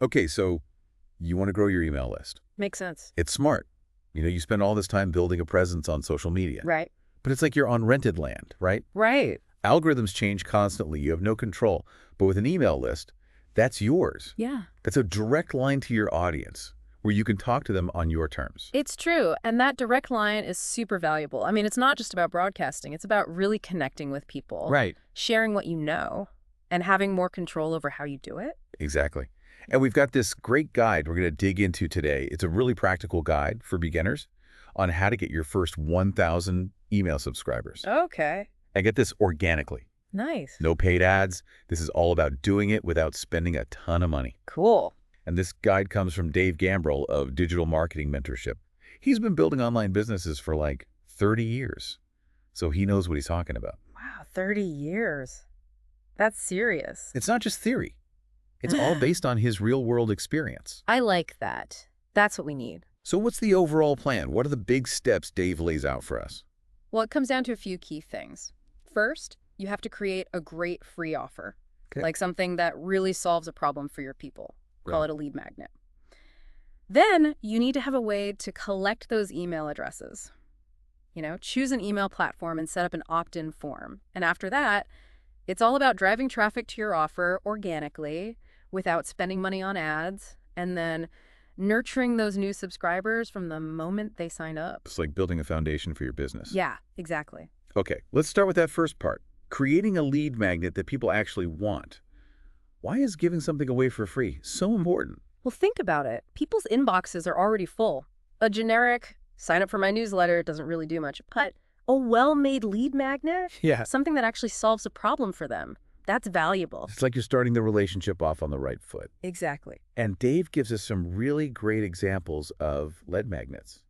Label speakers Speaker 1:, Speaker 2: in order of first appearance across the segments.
Speaker 1: Okay, so you want to grow your email list.
Speaker 2: Makes sense.
Speaker 1: It's smart. You spend all this time building a presence on social media.
Speaker 2: Right.
Speaker 1: But it's like you're on rented land, right?
Speaker 2: Right.
Speaker 1: Algorithms change constantly. You have no control. But with an email list, that's yours.
Speaker 2: Yeah.
Speaker 1: That's a direct line to your audience where you can talk to them on your terms.
Speaker 2: It's true. And that direct line is super valuable. I mean, it's not just about broadcasting. It's about really connecting with people,
Speaker 1: Right.
Speaker 2: sharing what you know, and having more control over how you do it.
Speaker 1: Exactly. And we've got this great guide we're going to dig into today. It's a really practical guide for beginners on how to get your first 1,000 email subscribers.
Speaker 2: Okay.
Speaker 1: And get this organically.
Speaker 2: Nice.
Speaker 1: No paid ads. This is all about doing it without spending a ton of money.
Speaker 2: Cool.
Speaker 1: And this guide comes from Dave Gambrell of Digital Marketing Mentorship. He's been building online businesses for like 30 years. So he knows what he's talking about.
Speaker 2: Wow, 30 years. That's serious.
Speaker 1: It's not just theory. It's all based on his real-world experience.
Speaker 2: I like that. That's what we need.
Speaker 1: So what's the overall plan? What are the big steps Dave lays out for us?
Speaker 2: Well, it comes down to a few key things. First, you have to create a great free offer, like something that really solves a problem for your people. Call it a lead magnet. Then you need to have a way to collect those email addresses. Choose an email platform and set up an opt-in form. And after that, it's all about driving traffic to your offer organically without spending money on ads, and then nurturing those new subscribers from the moment they sign up.
Speaker 1: It's like building a foundation for your business.
Speaker 2: Yeah, exactly.
Speaker 1: Okay, let's start with that first part. Creating a lead magnet that people actually want. Why is giving something away for free so important?
Speaker 2: Well, think about it. People's inboxes are already full. A generic sign up for my newsletter doesn't really do much, but a well-made lead magnet?
Speaker 1: Yeah.
Speaker 2: Something that actually solves a problem for them. That's valuable.
Speaker 1: It's like you're starting the relationship off on the right foot.
Speaker 2: Exactly.
Speaker 1: And Dave gives us some really great examples of lead magnets.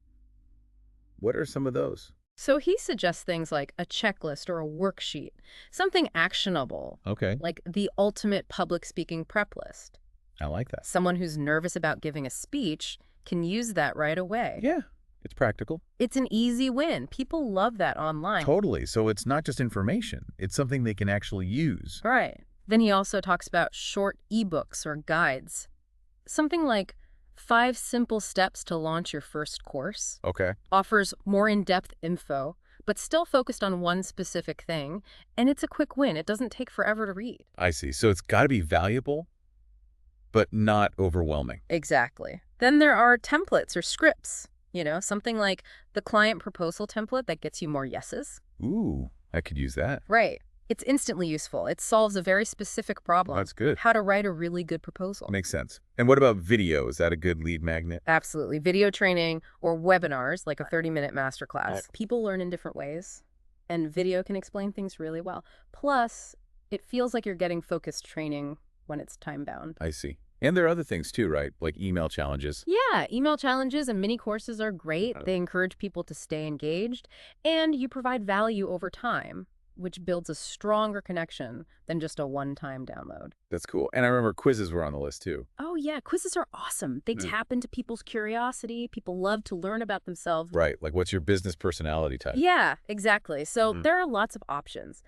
Speaker 1: What are some of those?
Speaker 2: So he suggests things like a checklist or a worksheet, something actionable,
Speaker 1: Okay.
Speaker 2: like the ultimate public speaking prep list.
Speaker 1: I like that.
Speaker 2: Someone who's nervous about giving a speech can use that right away.
Speaker 1: Yeah, it's practical.
Speaker 2: It's an easy win. People love that online.
Speaker 1: Totally. So it's not just information. It's something they can actually use.
Speaker 2: Right. Then he also talks about short ebooks or guides. Something like 5 simple steps to launch your first course.
Speaker 1: Okay.
Speaker 2: Offers more in-depth info, but still focused on one specific thing. And it's a quick win. It doesn't take forever to read.
Speaker 1: I see. So it's got to be valuable, but not overwhelming.
Speaker 2: Exactly. Then there are templates or scripts. Something like the client proposal template that gets you more yeses.
Speaker 1: Ooh, I could use that.
Speaker 2: Right. It's instantly useful. It solves a very specific problem.
Speaker 1: That's good.
Speaker 2: How to write a really good proposal.
Speaker 1: Makes sense. And what about video? Is that a good lead magnet?
Speaker 2: Absolutely. Video training or webinars, like a 30-minute masterclass. People learn in different ways, and video can explain things really well. Plus, it feels like you're getting focused training when it's time-bound.
Speaker 1: I see. And there are other things too, right? Like email challenges.
Speaker 2: Yeah, email challenges and mini courses are great. They encourage people to stay engaged, and you provide value over time, which builds a stronger connection than just a one-time download.
Speaker 1: That's cool. And I remember quizzes were on the list too.
Speaker 2: Oh, yeah. Quizzes are awesome. They tap into people's curiosity. People love to learn about themselves.
Speaker 1: Right. Like what's your business personality type?
Speaker 2: Yeah, exactly. So there are lots of options.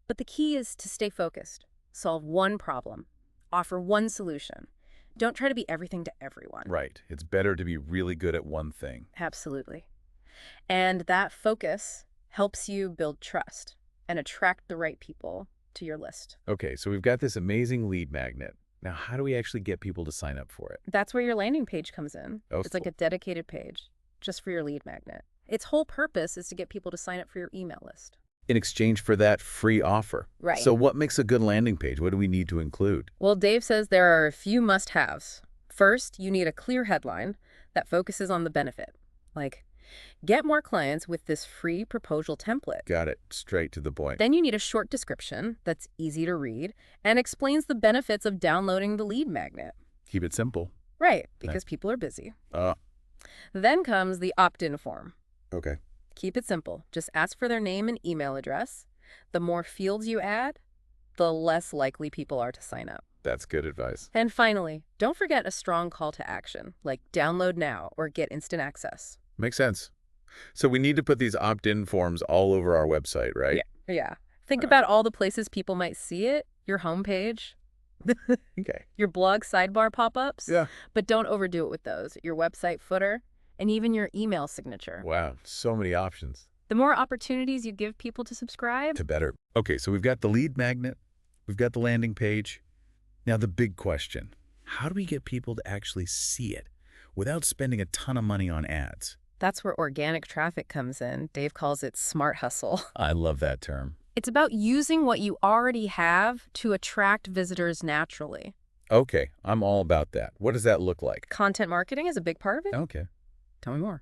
Speaker 2: But the key is to stay focused. Solve one problem. Offer one solution. Don't try to be everything to everyone.
Speaker 1: Right. It's better to be really good at one thing.
Speaker 2: Absolutely. And that focus helps you build trust and attract the right people to your list.
Speaker 1: Okay, so we've got this amazing lead magnet. Now, how do we actually get people to sign up for it?
Speaker 2: That's where your landing page comes in.
Speaker 1: Oh,
Speaker 2: it's like a dedicated page just for your lead magnet. Its whole purpose is to get people to sign up for your email list.
Speaker 1: In exchange for that free offer.
Speaker 2: Right.
Speaker 1: So what makes a good landing page? What do we need to include?
Speaker 2: Well, Dave says there are a few must-haves. First, you need a clear headline that focuses on the benefit. Like, get more clients with this free proposal template.
Speaker 1: Got it. Straight to the point.
Speaker 2: Then you need a short description that's easy to read and explains the benefits of downloading the lead magnet.
Speaker 1: Keep it simple.
Speaker 2: Right, because people are busy.
Speaker 1: Uh,
Speaker 2: Then comes the opt-in form.
Speaker 1: okay.
Speaker 2: Keep it simple. Just ask for their name and email address. The more fields you add, the less likely people are to sign up.
Speaker 1: That's good advice.
Speaker 2: And finally, don't forget a strong call to action, like download now or get instant access.
Speaker 1: Makes sense. So we need to put these opt-in forms all over our website, right?
Speaker 2: Yeah. Think about all the places people might see it, your homepage,
Speaker 1: Okay.
Speaker 2: Your blog sidebar pop-ups.
Speaker 1: Yeah.
Speaker 2: But don't overdo it with those. Your website footer, and even your email signature.
Speaker 1: Wow, so many options.
Speaker 2: The more opportunities you give people to subscribe,
Speaker 1: To better. Okay, so we've got the lead magnet, we've got the landing page. Now the big question, how do we get people to actually see it without spending a ton of money on ads?
Speaker 2: that's where organic traffic comes in. Dave calls it smart hustle.
Speaker 1: I love that term.
Speaker 2: It's about using what you already have to attract visitors naturally.
Speaker 1: Okay, I'm all about that. What does that look like?
Speaker 2: Content marketing is a big part of it.
Speaker 1: Okay.
Speaker 2: Tell me more.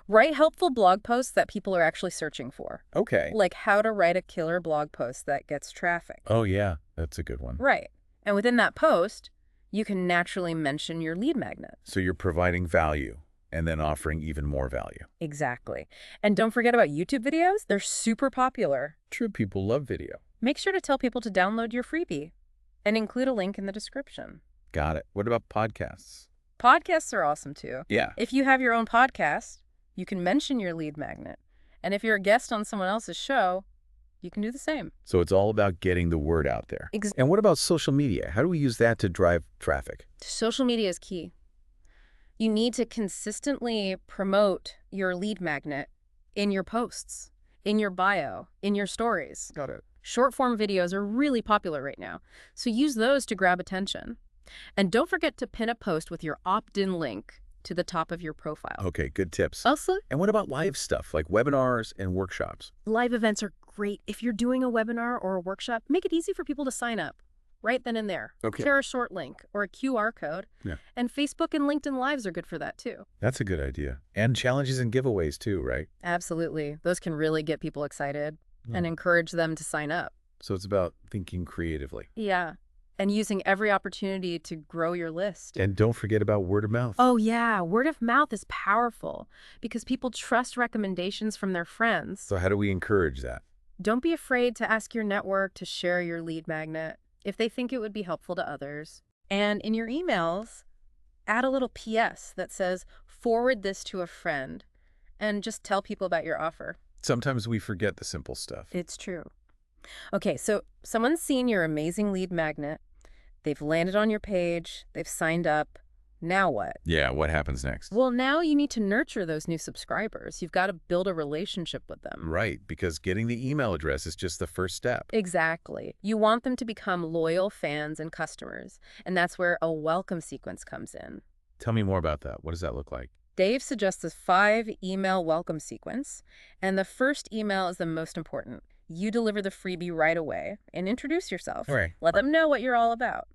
Speaker 2: Write helpful blog posts that people are actually searching for.
Speaker 1: Okay.
Speaker 2: Like how to write a killer blog post that gets traffic.
Speaker 1: Oh, yeah, that's a good one.
Speaker 2: Right. And within that post, you can naturally mention your lead magnet.
Speaker 1: So you're providing value and then offering even more value.
Speaker 2: Exactly. And don't forget about YouTube videos. They're super popular.
Speaker 1: True, people love video.
Speaker 2: Make sure to tell people to download your freebie and include a link in the description.
Speaker 1: Got it. What about podcasts?
Speaker 2: Podcasts are awesome too.
Speaker 1: Yeah.
Speaker 2: If you have your own podcast, you can mention your lead magnet. And if you're a guest on someone else's show, you can do the same.
Speaker 1: So it's all about getting the word out there. And what about social media? How do we use that to drive traffic?
Speaker 2: Social media is key. You need to consistently promote your lead magnet in your posts, in your bio, in your stories.
Speaker 1: Got it.
Speaker 2: Short-form videos are really popular right now, so use those to grab attention. And don't forget to pin a post with your opt-in link to the top of your profile.
Speaker 1: Okay, good tips.
Speaker 2: Also,
Speaker 1: And what about live stuff like webinars and workshops?
Speaker 2: live events are great. If you're doing a webinar or a workshop, make it easy for people to sign up right then and there.
Speaker 1: Okay.
Speaker 2: Share a short link or a QR code.
Speaker 1: Yeah.
Speaker 2: And Facebook and LinkedIn Lives are good for that too.
Speaker 1: That's a good idea. And challenges and giveaways too, right?
Speaker 2: Absolutely. Those can really get people excited and encourage them to sign up.
Speaker 1: So it's about thinking creatively.
Speaker 2: Yeah. And using every opportunity to grow your list.
Speaker 1: And don't forget about word of mouth.
Speaker 2: Oh, yeah. Word of mouth is powerful because people trust recommendations from their friends.
Speaker 1: So how do we encourage that?
Speaker 2: Don't be afraid to ask your network to share your lead magnet if they think it would be helpful to others. And in your emails, add a little PS that says, forward this to a friend, and just tell people about your offer.
Speaker 1: Sometimes we forget the simple stuff.
Speaker 2: It's true. Okay, so someone's seen your amazing lead magnet. They've landed on your page. They've signed up. Now what?
Speaker 1: Yeah, what happens next?
Speaker 2: Well, now you need to nurture those new subscribers. You've got to build a relationship with them.
Speaker 1: Right, because getting the email address is just the first step.
Speaker 2: Exactly. You want them to become loyal fans and customers, and that's where a welcome sequence comes in.
Speaker 1: Tell me more about that. What does that look like?
Speaker 2: Dave suggests a 5-email welcome sequence, and the first email is the most important. You deliver the freebie right away and introduce yourself.
Speaker 1: All right.
Speaker 2: Let them know what you're all about.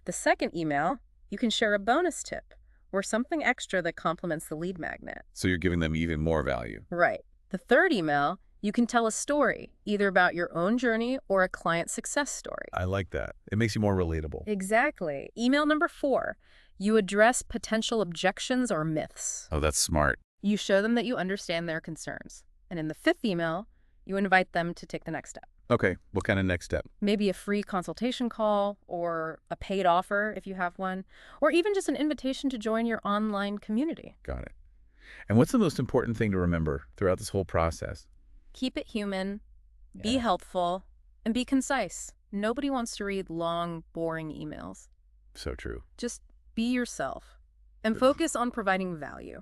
Speaker 2: The second email, you can share a bonus tip or something extra that complements the lead magnet.
Speaker 1: So you're giving them even more value.
Speaker 2: Right. The third email, you can tell a story, either about your own journey or a client success story.
Speaker 1: I like that. It makes you more relatable.
Speaker 2: Exactly. Email number 4, you address potential objections or myths.
Speaker 1: Oh, that's smart.
Speaker 2: You show them that you understand their concerns. And in the 5th email, you invite them to take the next step.
Speaker 1: Okay, what kind of next step?
Speaker 2: Maybe a free consultation call or a paid offer if you have one, or even just an invitation to join your online community.
Speaker 1: Got it. And what's the most important thing to remember throughout this whole process?
Speaker 2: Keep it human, be helpful, and be concise. Nobody wants to read long, boring emails.
Speaker 1: So true.
Speaker 2: Just be yourself and focus on providing value.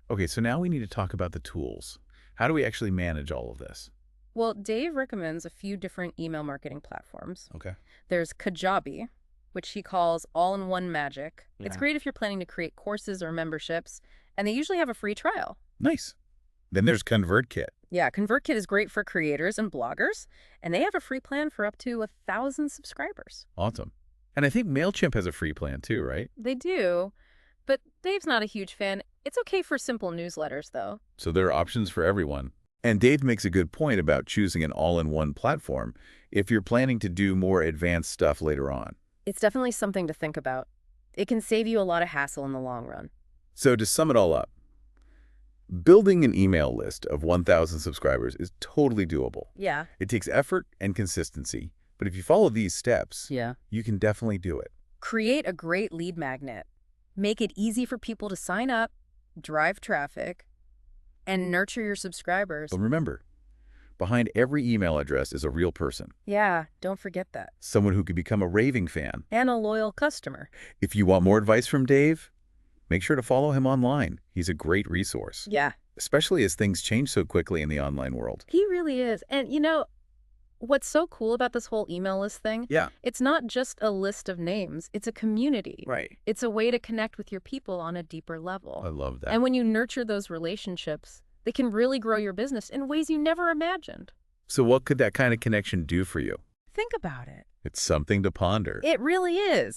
Speaker 1: Okay, so now we need to talk about the tools. How do we actually manage all of this?
Speaker 2: Well, Dave recommends a few different email marketing platforms.
Speaker 1: Okay.
Speaker 2: There's Kajabi, which he calls all-in-one magic.
Speaker 1: Yeah.
Speaker 2: It's great if you're planning to create courses or memberships, and they usually have a free trial.
Speaker 1: Nice. Then there's ConvertKit.
Speaker 2: Yeah, ConvertKit is great for creators and bloggers, and they have a free plan for up to 1,000 subscribers.
Speaker 1: Awesome. And I think MailChimp has a free plan too, right?
Speaker 2: They do, but Dave's not a huge fan. It's okay for simple newsletters, though.
Speaker 1: So there are options for everyone. And Dave makes a good point about choosing an all-in-one platform if you're planning to do more advanced stuff later on.
Speaker 2: It's definitely something to think about. It can save you a lot of hassle in the long run.
Speaker 1: So to sum it all up, building an email list of 1,000 subscribers is totally doable.
Speaker 2: Yeah.
Speaker 1: It takes effort and consistency, but if you follow these steps,
Speaker 2: Yeah.
Speaker 1: you can definitely do it.
Speaker 2: Create a great lead magnet. Make it easy for people to sign up, drive traffic, and nurture your subscribers.
Speaker 1: But remember, Behind every email address is a real person.
Speaker 2: Yeah, don't forget that.
Speaker 1: Someone who could become a raving fan.
Speaker 2: And a loyal customer.
Speaker 1: If you want more advice from Dave, make sure to follow him online. He's a great resource.
Speaker 2: Yeah.
Speaker 1: Especially as things change so quickly in the online world.
Speaker 2: He really is. And what's so cool about this whole email list thing?
Speaker 1: Yeah.
Speaker 2: It's not just a list of names. It's a community.
Speaker 1: Right.
Speaker 2: It's a way to connect with your people on a deeper level.
Speaker 1: I love that.
Speaker 2: And when you nurture those relationships, they can really grow your business in ways you never imagined.
Speaker 1: So what could that kind of connection do for you?
Speaker 2: Think about it.
Speaker 1: It's something to ponder.
Speaker 2: It really is.